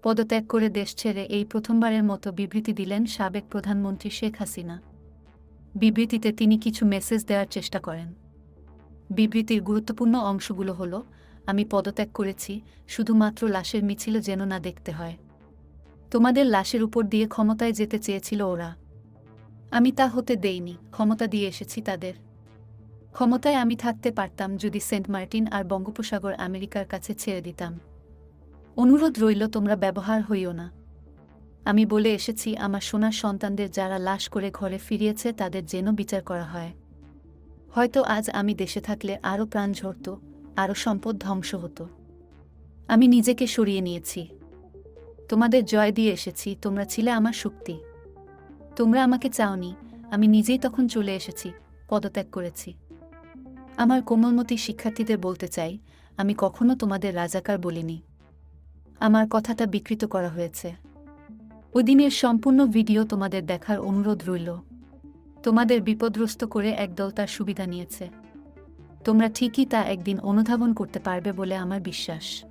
পদত্যাগ করে দেশ ছেড়ে এই প্রথমবারের মতো বিবৃতি দিলেন সাবেক প্রধানমন্ত্রী শেখ হাসিনা। বিবৃতিতে তিনি কিছু মেসেজ দেওয়ার চেষ্টা করেন। বিবৃতির গুরুত্বপূর্ণ অংশগুলো হল, আমি পদত্যাগ করেছি, শুধুমাত্র লাশের মিছিল যেন না দেখতে হয়। তোমাদের লাশের উপর দিয়ে ক্ষমতায় যেতে চেয়েছিল ওরা, আমি তা হতে দেইনি, ক্ষমতা দিয়ে এসেছি তাদের। ক্ষমতায় আমি থাকতে পারতাম যদি সেন্ট মার্টিন আর বঙ্গোপসাগর আমেরিকার কাছে ছেড়ে দিতাম। অনুরোধ রইল, তোমরা ব্যবহার হইও না। আমি বলে এসেছি, আমার সোনার সন্তানদের যারা লাশ করে ঘরে ফিরিয়েছে তাদের যেন বিচার করা হয়। হয়তো আজ আমি দেশে থাকলে আরও প্রাণ ঝরত, আরও সম্পদ ধ্বংস হতো। আমি নিজেকে সরিয়ে নিয়েছি। তোমাদের জয় দিয়ে এসেছি, তোমরা ছিলে আমার শক্তি। তোমরা আমাকে চাওনি, আমি নিজেই তখন চলে এসেছি, পদত্যাগ করেছি। আমার কোমলমতি শিক্ষার্থীদের বলতে চাই, আমি কখনো তোমাদের রাজাকার বলিনি। আমার কথাটা বিকৃত করা হয়েছে। ওই দিনের সম্পূর্ণ ভিডিও তোমাদের দেখার অনুরোধ রইল। তোমাদের বিপদগ্রস্ত করে একদল তার সুবিধা নিয়েছে। তোমরা ঠিকই তা একদিন অনুধাবন করতে পারবে বলে আমার বিশ্বাস।